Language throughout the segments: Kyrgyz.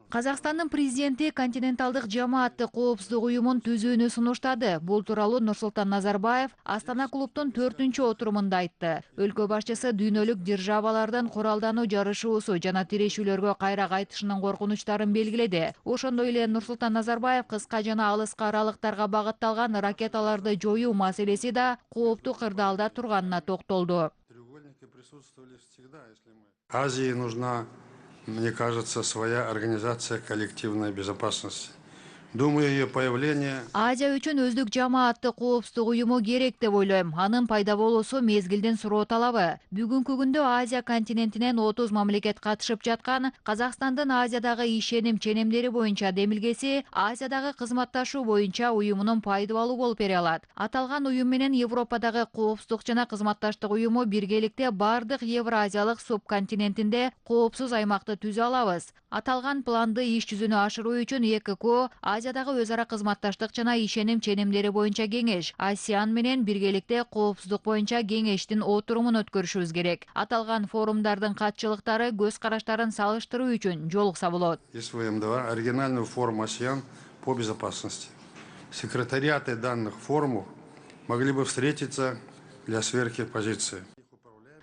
Казакстандын президенти континенталдык жамааттык коопсуздук уюмун түзүүнү сунуштады. Бул тууралуу Нурсултан Назарбаев Астана клубтун 4-отурумунда айтты. Өлкө башчысы дүйнөлүк державалардын куралдануу жарышуусу жана тирешүүлөргө кайра кайтышынын коркунучтарын белгиледи. Ошондой эле Нурсултан Назарбаев кыска жана алыска аралыктарга багытталган ракеталарды жоюу маселеси да кооптуу кырдаалда турганына токтолду. Азии нужна, мне кажется, своя организация коллективной безопасности. Думаю, ее появление... Азия үчүн өздүк жамааттык коопсуздук уюму керек деп ойлойм. Анын пайда болуусу мезгилдин суроо талабы. Бүгүнкү күндө Азия континентинен 30 мамлекет катышып жаткан Казакстандын Азиядагы ишеним ченемдери боюнча демилгеси Азиядагы кызматташуу боюнча уюмунун пайдалуу болуп бере алат. Аталган уюм менен Европадагы коопсуздук жана кызматташтык уюму биргеликте бардык Евразиялык субконтинентинде коопсуз аймакты түзө алабыз. Аталган планды иш жүзүнө ашыруу үчүн ЭКК Азиядагы өз ара кызматташтык жана ишеним ченемдери боюнча кеңеш, ASEAN менен биргеликте коопсуздук боюнча кеңештин отурумун өткөрүшүбүз керек. Аталган форумдардын катчылыктары көз караштарын салыштыруу үчүн жолукса болот. СВМ-2 оригинальную форум ASEAN по безопасности. Секретариаты данных форумов могли бы встретиться для сверки позиции.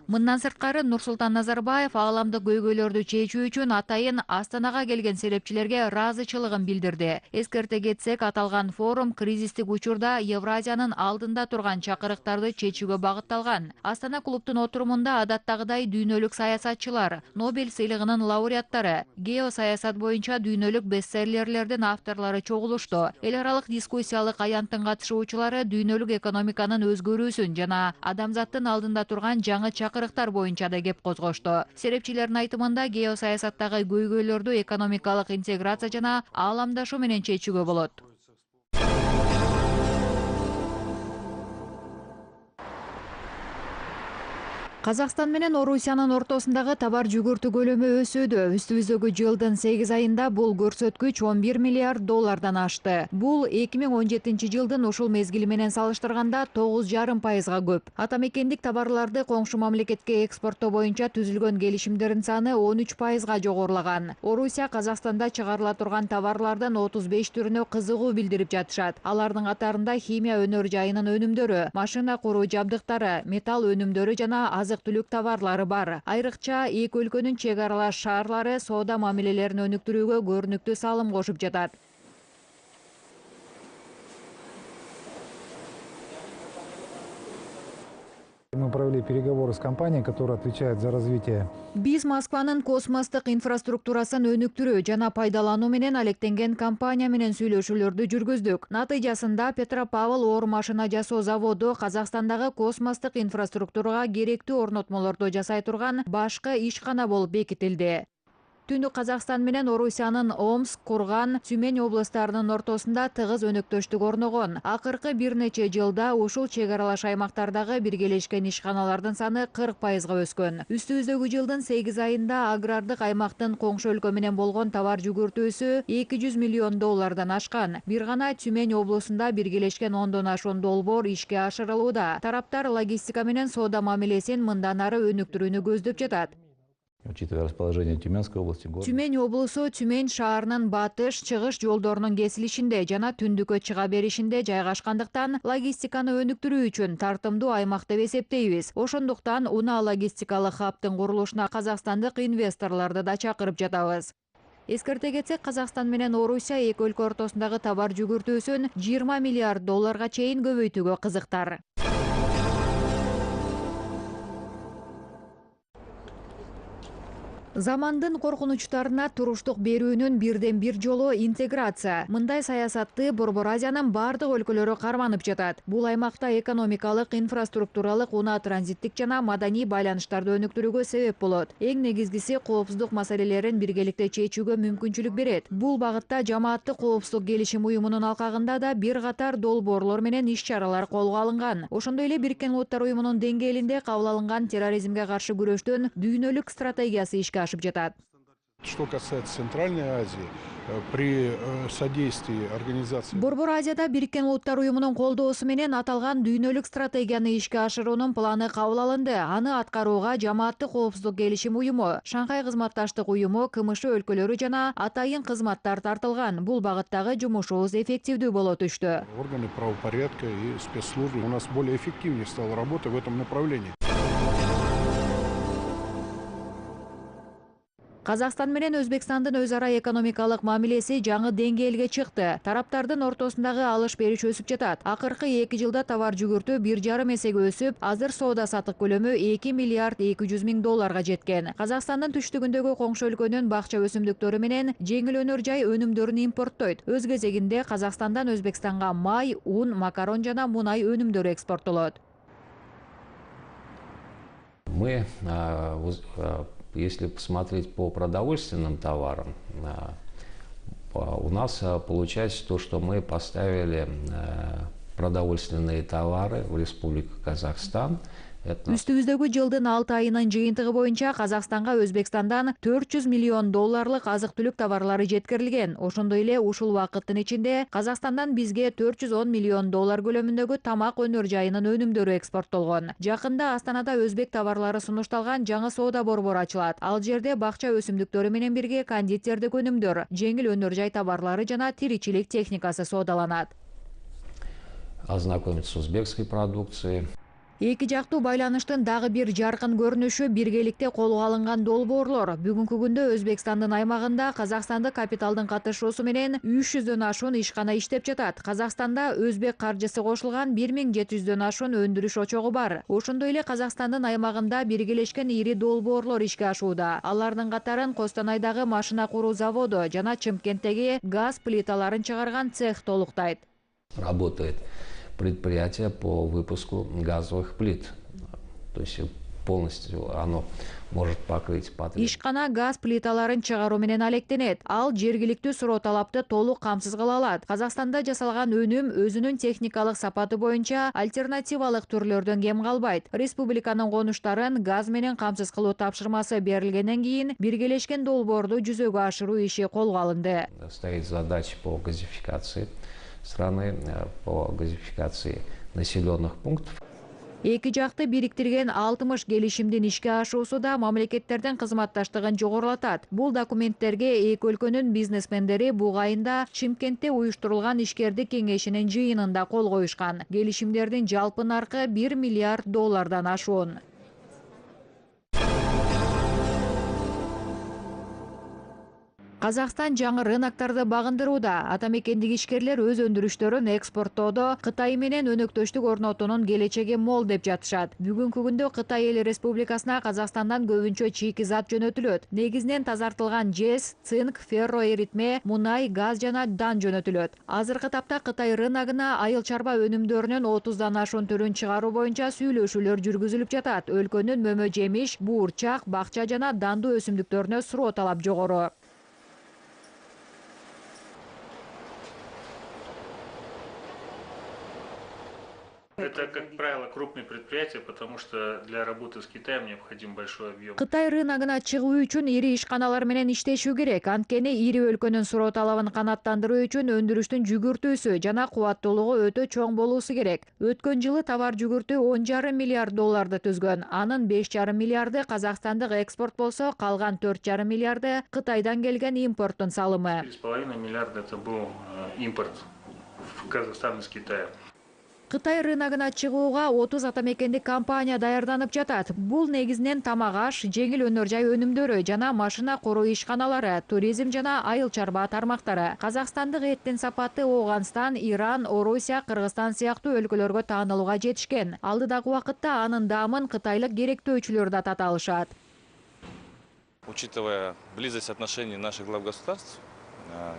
Мындан сырткары Нурсултан Назарбаев ааламдык көйгөйлөрдү чечүү үчүн атайын Астанага келген серепчилерге ыраазычылыгын билдирди. Эскерте кетсек, аталган форум кризистик учурда Евразиянын алдында турган чакырыктарды чечүүгө багытталган. Астана клубтун отурумунда адаттагыдай дүйнөлүк саясатчылар, Нобель сыйлыгынын лауреаттары, геосаясат боюнча дүйнөлүк бестселлерлердин авторлору чогулушту. Эл аралык дискуссиялык аянттын катышуучулары дүйнөлүк экономиканын өзгөрүүсүн жана адамзаттын алдында турган жаңы чакырыктар боюнча да кеп козгошту. Серепчилердин айтымында геосаясаттагы көйгөйлөрдү экономикалык интеграция жана ааламдашуу менен чечүүгө болот. Казакстан менен Орусиянын ортосундагы товар жүгүртүү көлөмү өсүүдө. Үстүбүздөгү жылдын 8 айында бул көрсөткүч 11 миллиард доллардан ашты. Бул 2017 жылдын ушул мезгили менен салыштырганда 9,5%га көп. Атамекендик товарларды коңшу мамлекетке экспорттоо боюнча түзүлгөн келишимдердин саны 13%га жогорулаган. Орусия Казакстанда чыгарыла турган товарлардын 35 түрүнө кызыгуу билдирип жатышат. Алардын катарында химия өнөр жайынын өнүмдөрү, машина куруу жабдыктары, металл өнүмдөрү жана азык-түлүк товарлары бар. Айрыкча эки өлкөнүн чек аралаш шаарлары соода мамилелерин өнүктүрүүгө көрүнүктүү салым кошуп жатат. Мы провели переговоры с компанией, которая отвечает за развитие. Биз Москванын космостук инфраструктурасын өнүктүрүү жана пайдалануу менен алектенген компания менен сүйлөшүүлөрдү жүргүздүк. Натыйжасында Петропавл оор машина жасоо заводу Казакстандагы космостук инфраструктурага керектүү орнотмолорду жасай турган башкы ишкана болуп бекитилди. Түндүк Казакстан менен Орусиянын Омск, Курган, Тюмень областарынын ортосунда тыгыз өнөктөштүк орногон. Акыркы бир нече жылда ушул чек аралаш аймактардагы биргелешкен ишканалардын саны 40%га өскөн. Үстүбүздөгү жылдын 8 айында агрардык аймактын коңшу өлкө менен болгон товар жүгүртүүсү 200 миллион доллардан ашкан. Бир гана Тюмень облусунда биргелешкен 10дон ашуун долбоор ишке ашырылууда. Тараптар логистика менен соода мамилесин мындан ары өнүктүрүүнү көздөп жатат. Учитывая расположение Тюменской области, Тюмень облусу Тюмень шаарынын батыш, чыгыш жолдорунун кесилишинде жана түндүккө чыга беришинде жайгашкандыктан логистиканы өнүктүрүү үчүн тартымдуу аймак деп эсептейбиз. Ошондуктан унаа логистикалык хабтын курулушуна казакстандык инвесторлорду да чакырып жатабыз. Эскерте кетсек, Казакстан менен Орусия эки өлкө ортосундагы товар жүгүртүүсүн 20 миллиард долларга чейин көбөйтүүгө кызыктар. Замандын коркунучтарына туруштук берүүнүн бирден бир жолу интеграция. Мындай саясатты Борбор Азиянын бардык өлкөлөрү карманып жатат. Бул аймакта экономикалык, инфраструктуралык, унаа транзиттик жана маданий байланыштарды өнүктүрүүгө себеп болот. Эң негизгиси коопсуздук маселелерин биргеликте чечүүгө мүмкүнчүлүк берет. Бул багытта жамааттык коопсуздук келишим уюмунун алкагында да бир катар долбоорлор менен иш-чаралар колго алынган. Ошондой эле Бириккен Улуттар уюмунун деңгээлинде кабыл алынган терроризмге каршы күрөштүн дүйнөлүк стратегиясы ишке ашып жатат. Что касается Центральной Азии, при содействии организации... Борбор Азияда Бириккен Улуттар Уюмунун колдоосу менен аталган дүйнөлүк стратегияны ишке ашыруунун планы кабыл алынды. Аны аткарууга Жамааттык коопсуздук келишим уюму, Шанхай кызматташтык уюму, КМШ өлкөлөрү жана атайын кызматтар тартылган. Бул багыттагы жумушубуз эффективдүү боло түштү. Органы правопорядка и спецслужбы. У нас более эффективнее стала работа в этом направлении. Казакстан менен Өзбекстандын өз ара экономикалык мамилеси жаңы деңгээлге чыкты. Тараптардын ортосундагы алыш-бериш өсүп жатат. Акыркы 2 жылда товар жүгүртүү 1,5 эсеге өсүп, азыр соода сатык көлөмү 2 миллиард 200 миң долларга жеткен. Казакстандын түштүгүндөгү коңшу өлкөнүн бакча өсүмдүктөрү менен жеңил өнөр жай өнүмдөрүн импорттойт. Өз кезегинде Казакстандан Өзбекстанга май, ун, макарон жана мунай өнүмдөрү экспорттолот. Мы, если посмотреть по продовольственным товарам, у нас получается то, что мы поставили продовольственные товары в Республику Казахстан. Үстүбүздөгү жылдын 6 айынын жыйынтыгы боюнча Казакстанга Өзбекстандан 400 миллион долларлык азык-түлүк товарлары жеткирилген. Ошондой эле ушул убакыттын ичинде Казакстандан бизге 410 миллион доллар көлөмүндөгү тамак өнөр жайынын өнүмдөрү экспорттолгон. Жакында Астанада өзбек товарлары сунушталган жаңы соода борбору ачылат. Ал жерде бакча өсүмдүктөрү менен бирге кондитердик өнүмдөр, жеңил өнөр жай товарлары жана тиричилик техникасы соодаланат. Ознакомиться с узбекской продукцией. Эки жактуу байланыштын дагы бир жаркын көрүнүшү биргеликте колго алынган долбоорлор. Бүгүнкү күндө Өзбекстандын аймагында казакстандык капиталдын катышуусу менен 300дөн ашуун ишкана иштеп жатат. Казакстанда өзбек каржысы кошулган 1700дөн ашуун өндүрүш очогу бар. Ошондой эле Казакстандын аймагында биргелешкен ири долбоорлор ишке ашууда. Алардын катарын Костанайдагы машина куруу заводу жана Чымкенттеги газ плиталарын чыгарган цех толуктайт. Работает предприятие по выпуску газовых плит. То есть полностью оно может покрыть потребность. Ишкана газ плиталарын чыгаруу менен алектенет. Ал жергиликтүү суроо талапты толук камсыз кыла алат. Казакстанда жасалган өнүм өзүнүн техникалык сапаты боюнча альтернативалык түрлөрдөн кем калбайт. Республиканын конуштарын газ менен камсыз кылуу тапшырмасы берилгенден кийин биргелешкен долбоорду жүзөгө ашыруу иши колго алынды. Стоит задача по газификации страны, по газификации населенных пунктов. Эки жакты бириктирген 60 келишимдин ишке ашуусу да мамлекеттердин кызматташтыгын жогорулатат. Бул документтерге эки өлкөнүн бизнесмендери буга айында Чымкентте уюштурулган ишкердик кеңешинин жыйынында кол коюшкан. Келишимдердин жалпы наркы 1 миллиард доллардан ашуун. Казакстан жаңы рыноктарды багындырууда. Атамекендик ишкерлер өз өндүрүштөрүн экспорттоодо Кытай менен өнөктөштүк орнотуунун келечеги мол деп жатышат. Бүгүнкү күндө Кытай эл республикасына Казакстандан көбүнчө чийки зат жөнөтүлөт. Негизинен тазартылган жез, цинк, ферро эритме, мунай, газ жана дан жөнөтүлөт. Азыркы тапта Кытай рыногуна айыл чарба өнүмдөрүнүн 30дан ашуун түрүн чыгаруу боюнча сүйлөшүүлөр жүргүзүлүп жатат. Өлкөнүн мөмө жемиш, буурчак, бакча жана дандуу өсүмдүктөрүнө суроо талап жогору. Это, как правило, крупные предприятия, потому что для работы с Китаем необходим большой объем. Кытай рыногуна чыгуу үчүн ири ишканалар менен иштешүү керек. Анткени ири өлкөнүн суроо талабын канааттандыруу үчүн өндүрүштүн жүгүртүүсү жана кубаттуулугу өтө чоң болуусу керек. Өткөн жылы товар жүгүртүү 10,5 миллиард долларды түзгөн. Анын 5,5 миллиарды казакстандык экспорт болсо, калган 4,5 миллиарды Кытайдан келген импорттун салымы. 4,5 миллиарда это был импорт в Казахстан из Китая. Кытай рыногуна чыгууга 30 атамекендик компания даярданып жатат. Бул негизинен тамак аш, жеңил өнөр жай өнүмдөрү жана машина куруу ишканалары, туризм жана айыл чарба тармактары. Казакстандык эттин сапаты Ооганстан, Иран, Орусия, Кыргызстан сыяктуу өлкөлөргө таанылууга жетишкен. Алдыдагы убакытта анын даамын кытайлык керектөөчүлөр да тата алышат. Учитывая близость отношений наших глав государств,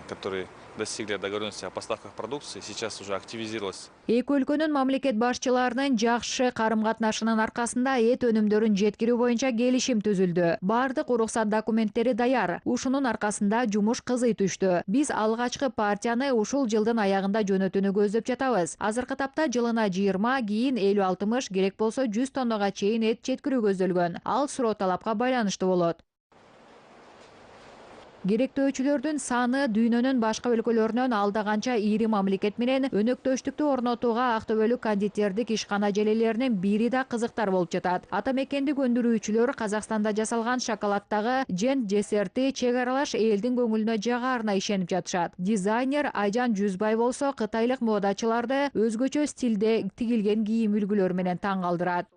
которые достигли договоренности о поставках продукции, сейчас уже активизировалась. Эки өлкөнүн мамлекет башчыларынын жакшы карым-катнашынын аркасында эт өнүмдөрүн жеткирүү боюнча келишим түзүлдү. Бардык уруксат документтери даяр. Ушунун аркасында жумуш кызый түштү. Биз алгачкы партияны ушул жылдын аягында жөнөтүүнү көздөп жатабыз. Азыркы тапта жылына 20, кийин 50-60, керек болсо 100 тоннага чейин эт жеткирүү көздөлгөн. Ал суроо талапка байланыштуу болот. Керектөөчүлөрдүн саны дүйнөнүн башка өлкөлөрүнөн алда канча ири мамлекет менен өнөктөштүктү орнотууга Актөбөлүк кондитердик ишкана желелеринин бири да кызыктар болуп жатат. Ата мекендик өндүрүүчүлөр Казакстанда жасалган шоколаддагы жент десерти чек аралаш элдин көңүлүнө жагаарына ишенип жатышат. Дизайнер Айжан Жүзбай болсо кытайлык модачыларды өзгөчө стилде тигилген кийим үлгүлөрү менен таң калтырат.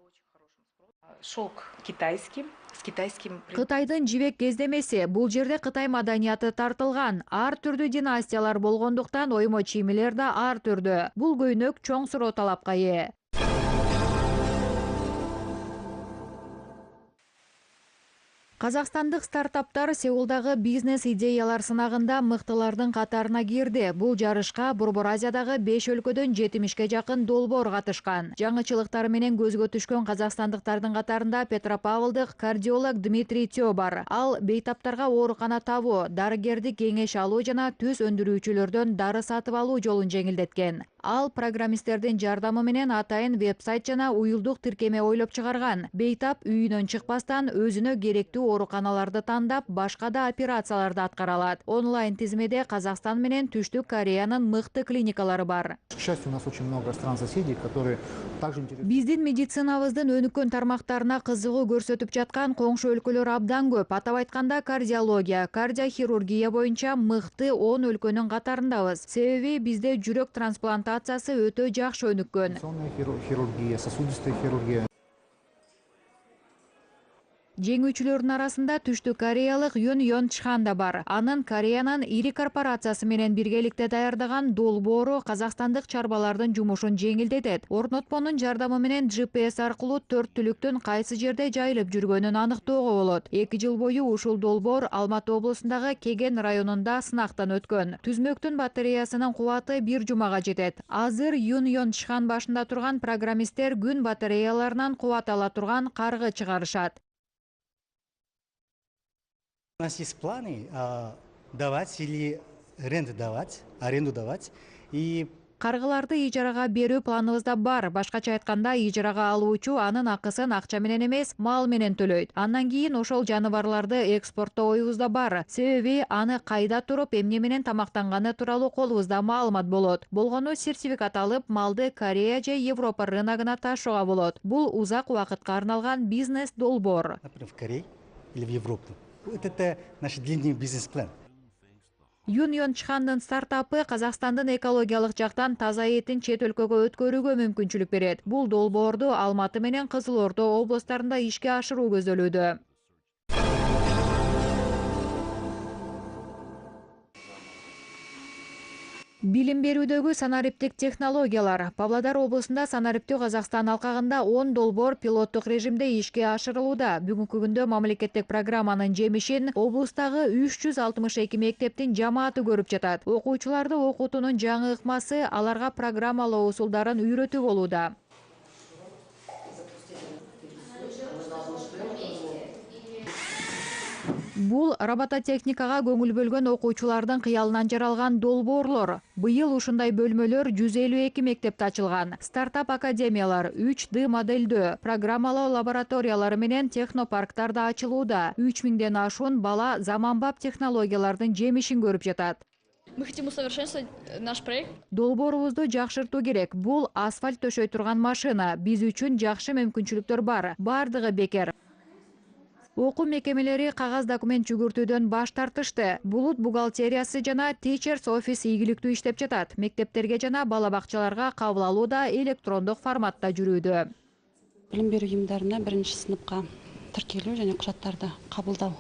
Шелк китайский. С китайским... Кытайдын жибек кездемеси. Бул жерде Кытай маданияты тартылган. Ар түрдүү династиялар болгондуктан оймо чиймелер да ар түрдүү. Бул көйнөк чоң суроо талапка ээ. Казакстандык стартаптар Сеулдагы бизнес идеялар сынагында мыктылардын катарына кирди. Бул жарышка Борбор Азиядагы 5 өлкөдөн 70-ке жакын долбоор катышкан. Жаңычылыктар менен көзгө түшкөн казакстандыктардын катарында Петропавлдык кардиолог Дмитрий Тё бар. Ал бейтаптарга оорукана табуу, дарыгердик кеңеш алуу жана түз өндүрүүчүлөрдөн дары сатып алуу жолун жеңилдеткен. Ал программисттердин жардамы менен атайын веб-сайт жана уюлдук тиркеме ойлоп чыгарган. Бейтап үйүнөн чыкпастан өзүнө керектүү ооруканаларды тандап, башка да операцияларды аткара алат. Онлайн тизмеде Казакстан менен Түштүк Кореянын мыкты клиникалары бар. К счастью, у нас очень много стран-соседей, которые также интересуются. Биздин медицинабыздын өнүккөн тармактарына кызыгуу көрсөтүп жаткан коңшу өлкөлөр абдан көп. Атап айтканда кардиология, кардиохирургия боюнча мыкты 10 өлкөнүн катарындабыз. Себеби бизде жүрөк трансплантациясы өтө жакшы өнүккөн. Хирургия, сосудистая хирургия. Жеңүүчүлөрдүн арасында Түштүк Кореялык Юн Чхан да бар. Анын Кореянын ири корпорациясы менен биргеликте даярдаган долбоору казакстандык чарбалардын жумушун жеңилдетет. Орнотмонун жардамы менен GPS аркылуу 4 түлүктүн кайсы жерде жайылып жүргөнүн аныктоого болот. 2 жыл бою ушул долбоор Алматы облусундагы Кеген районунда сынактан өткөн. Түзмөктүн батареясынын кубаты 1 жумага жетет. Азыр Юн Чхан башында турган программисттер күн батареяларынан кубат ала турган каргы чыгарышат. У нас есть планы давать или аренду давать. И Каргыларды ижарага берүү планыбызда бар. Башкача айтканда, ижарага алуучу анын акысын акча менен эмес, мал менен төлөйт. Андан кийин ошол жаныбарларды экспорттоо оюбузда бар. Себеби аны кайда туруп, эмне менен тамактанганы тууралуу колубузда маалымат болот. Болгону сертификат алып, малды Корея же Европа рыногуна ташууга болот. Бул узак убакытка арналган бизнес долбоор. Например, в Корее или в Европу. Это наш длинный бизнес-план. Юн Чхандын стартапы Казакстандын экологиялык жактан таза этин чет өлкөгө өткөрүүгө мүмкүнчүлүк берет. Бул долбоорду Алматы менен Кызыл Ордо облустарында ишке ашыруу көзделүүдө. Билим берүүдөгү санариптик технологиялар. Павлодар облусунда санариптүү Казакстан алкагында 10 долбоор пилоттук режимде ишке ашырылууда. Бүгүнкү күндө мамлекеттик программанын жемишин облустагы 362 мектептин жамааты көрүп жатат. Окуучуларды окутуунун жаңы ыкмасы аларга программалоо усулдарын үйрөтүү болууда. Бул робототехникага көңүл бөлгөн окуучулардын кыялынан жаралган долбоорлор. Быйыл ушундай бөлмөлөр 152 мектепте ачылган. Стартап академиялар, 3D модельдөө, программалоо лабораториялары менен технопарктарда ачылууда. 3000ден ашуун бала заманбап технологиялардын жемишин көрүп жатат. Мы хотим усовершенствовать наш проект. Долбоорубузду жакшыртуу керек. Бул асфальт төшөй турган машина. Биз үчүн жакшы мүмкүнчүлүктөр бар. Бардыгы бекер. Окуу мекемелери кагаз документ жүгүртүүдөн баш тартышты. Булут бухгалтериясы жана Teachers Office ийгиликтүү иштеп жатат. Мектептерге жана бала бакчаларга кабыл алуу да электрондук форматта жүрүүдө. Билим берүү уюмдарына 1-сыныпка тиркелүү жана курчаттарды кабылдоо.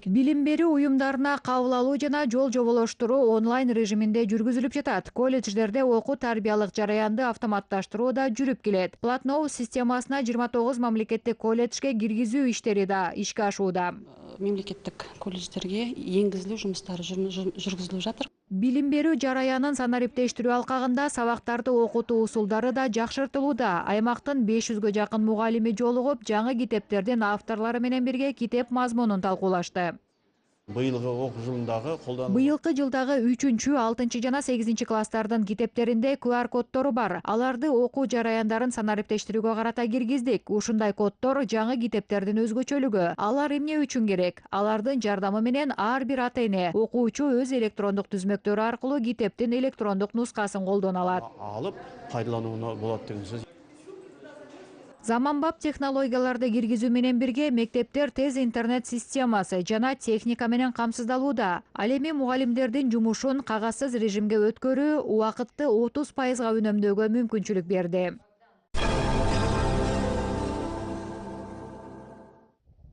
Билим берүү уюмдарына кабыл алуу жана жол жоболоштуруу онлайн режиминде жүргүзүлүп жатат. Колледждерде окуу тарбиялык жараянды автоматташтыруу да жүрүп келет. Платноу системасына 29 мамлекеттик колледжге киргизүү иштери да ишке ашууда. Мемлекеттик колледждерге энгизилүү жумуштары жүргүзүлүп жатыр. Билим берүү жараянын санариптештирүү алкагында сабактарды окутуу усулдары да жакшыртылууда. Аймактын 500гө жакын мугалими жолугуп, жаңы китептердин авторлору менен бирге китеп мазмунун талкуулашты. Быйылкы жылдагы 3-чү, 6-чы жана 8-чи класстардын китептеринде QR коддору бар. Аларды окуу жараяндарын санариптештирүүгө карата киргиздик. Ушундай коддор жаңы китептердин өзгөчөлүгү. Алар эмне үчүн керек? Алардын жардамы менен ар бир ата-эне, окуучу өз электрондук түзмөктөрү аркылуу китептин электрондук нускасын колдоно алат. Алып пайдаланууна болот деген сөз. Заманбап технологияларды киргизүү менен бирге мектептер тез интернет системасы жана техника менен камсыздалууда. Ал эми мугалимдердин жумушун кагазсыз режимге өткөрүү убакытты 30% үнөмдөөгө мүмкүнчүлүк берди.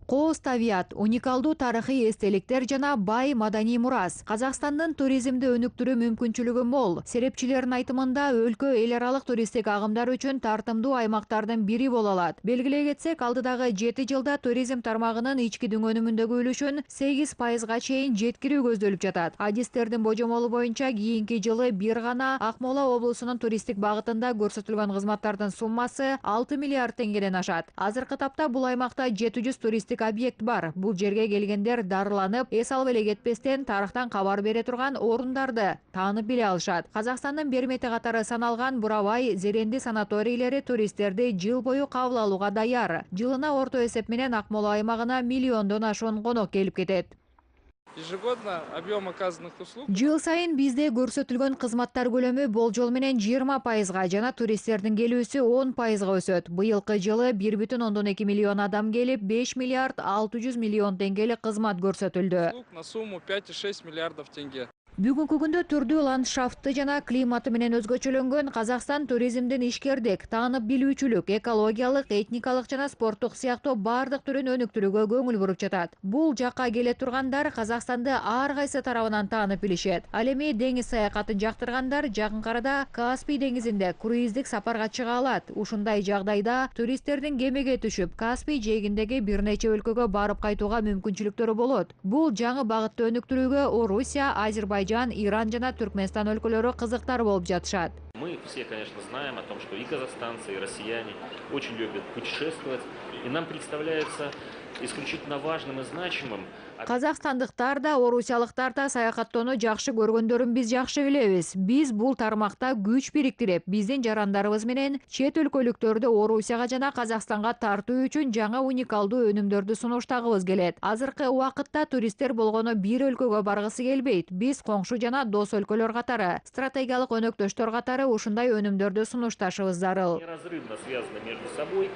Кооз табият, уникалдуу тарыхый эстеликтер жана бай маданий мурас. Казакстандын туризмди өнүктүрүү мүмкүнчүлүгү мол. Серепчилердин айтымында өлкө эл аралык туристтик агымдар үчүн тартымдуу аймактардын бири боло алат. Белгилей кетсек, алдыдагы 7 жылда туризм тармагынын ички дүң өнүмүндөгү үлүшүн 8%га чейин жеткирүү көздөлүп жатат. Адистердин божомолу боюнча кийинки жылы бир гана Акмола облусунун туристтик багытында көрсөтүлгөн кызматтардын суммасы 6 миллиард теңгеден ашат. Азыркы тапта бул аймакта 700 туристтик объект бар. Бул жерге келгендер дарыланып, эс алып эле кетпестен тарыхтан кабар бере турган орундарды таанып биле алышат. Казакстандын Бермети катары саналган Бурабай, Зеренди санаторийлери туристтерди жыл бою кабыл алууга даяр. Жылына орто эсеп менен Акмола аймагына миллиондон ашуун конок келип кетет. Ежегодно объем оказанных услуг. Жыл сайын бизде көрсөтүлгөн кызматтар көлөмү болжол менен 20%га жана туристтердин келүүсү 10%га өсөт. Быйылкы жылы 1,2 миллион адам келип, 5 миллиард 600 миллион теңгелик кызмат көрсөтүлдү. На сумму 5,6 миллиардов тенге. Бүгүнкү күндө түрдүү ландшафты жана климаты менен өзгөчөлөнгөн Казакстан туризмдин ишкердик, таанып билүүчүлүк, экологиялык, этникалык жана спорттук сыяктуу бардык түрүн өнүктүрүүгө көңүл буруп жатат. Бул жакка келе тургандар Казакстанды ар кайсы тарабынан таанып билишет. Ал эми деңиз саякатын жактыргандар жакынкы арада Каспий деңизинде круиздик сапарга чыга алат. Ушундай жагдайда туристтердин кемеге түшүп, Каспий жээгиндеги бир нече өлкөгө барып кайтууга мүмкүнчүлүктөрү болот. Бул жаңы багытты өнүктүрүүгө Орусия, Азербайджан, Иран жана Түркменстан өлкөлөрү кызыктар болуп жатышат. Мы все, конечно, знаем о том, что и казахстанцы, и россияне очень любят путешествовать, и нам представляется исключительно важным и значимым. Казакстандыктар да, орусиялыктар да саякаттоону жакшы көргөндөрүн биз жакшы билебиз. Биз бул тармакта күч бириктирип, биздин жарандарыбыз менен чет өлкөлүктөрдү Орусияга жана Казакстанга тартуу үчүн жаңа уникалдуу өнүмдөрдү сунуштагыбыз келет. Азыркы убакытта туристтер болгону бир өлкөгө баргысы келбейт. Биз коңшу жана дос өлкөлөр катары, стратегиялык өнөктөштөр катары ушундай өнүмдөрдү сунушташыбыз зарыл. Неразрывно связаны между собой,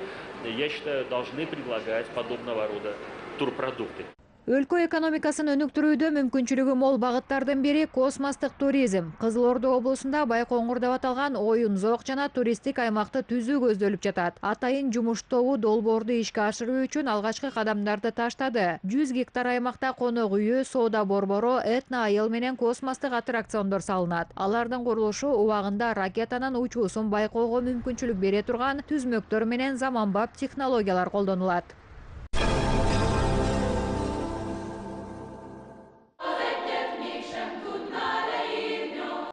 я считаю, должны предлагать подобного рода турпродукты. Өлкө экономикасын өнүктүрүүдө мүмкүнчүлүгү мол багыттардын бири космостук туризм. Кызыл Ордо облусунда Байкоңур деп аталган оюн-зоок жана туристтик аймакты түзүү көздөлүп жатат. Атайын жумуштообу долбоорду ишке ашыруу үчүн алгачкы кадамдарды таштады. 100 гектар аймакта конок үйү, соода борбору, этно айыл менен космостук аттракциондор салынат. Алардын курулушу убагында ракетанын учуусун байкоого мүмкүнчүлүк бере турган түзмөктөр менен заманбап технологиялар колдонулат.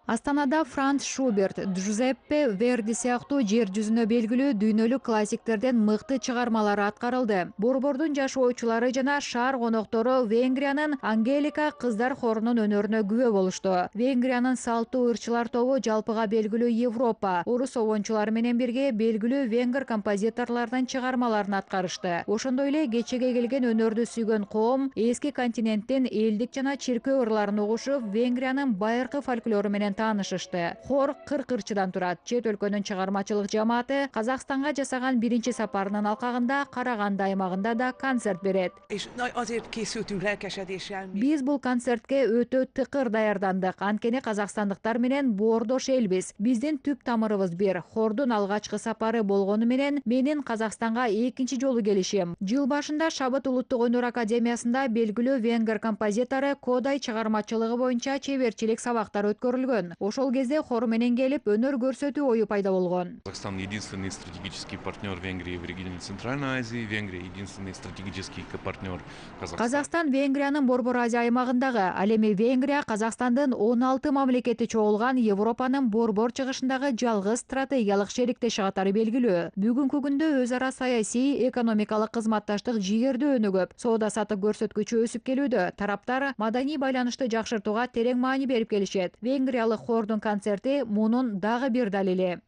Астанада Франц Шуберт, Джузеппе Верди сыяктуу жер жүзүнө белгилүү дүйнөлүк классиктерден мыкты чыгармалары аткарылды. Борбордун жашоочулары жана шаар коноктору Венгриянын Ангелика кыздар хорунун өнөрүнө күбө болушту. Венгриянын салттуу ырчылар тобу жалпыга белгилүү Европа, орус обончулары менен бирге белгилүү венгер композиторлордун чыгармаларын аткарышты. Ошондой эле кечеге келген өнөрдү сүйгөн коом эски континенттин элдик жана чиркөө ырларын угушуп, Венгриянын байыркы фольклору менен таанышышты. Хор 40 ырчыдан турат. Чет өлкөнүн чыгармачылык жамааты Казакстанга жасаган биринчи сапарынын алкагында Караганды аймагында да концерт берет. Биз бул концертке өтө тыкыр даярдандык. Анткени казакстандыктар менен боордош элбиз. Биздин түп тамырыбыз бир. Хордун алгачкы сапары болгону менен менин Казакстанга экинчи жолу келишим. Жыл башында Шабыт улуттук өнөр академиясында белгилүү венгер композитору Кодай чыгармачылыгы боюнча чеберчилик сабактары өткөрүлгөн. Ошол кезде хор менен келип өнөр көрсөтүү ою пайда болгон. Казахстан единственный стратегический партнер Венгрии в регионе Центральной Азии. Венгрия единственный стратегический партнер Казахстана. Казахстан Венгриянын Борбор Азия аймагындагы, ал эми Венгрия Казахстандын 16 мамлекети чогулган Европанын борбор чыгышындагы жалгыз стратегиялык шериктеши катары белгилүү. Бүгүнкү күндө өз ара саясий, экономикалык кызматташтык жигердүү өнүгүп, соода сатык көрсөткүчү өсүп келүүдө. Тараптар маданий байланышты жакшыртууга терең маани берип келишет. Венгриялык хордун концерти мунун дагы бир далили.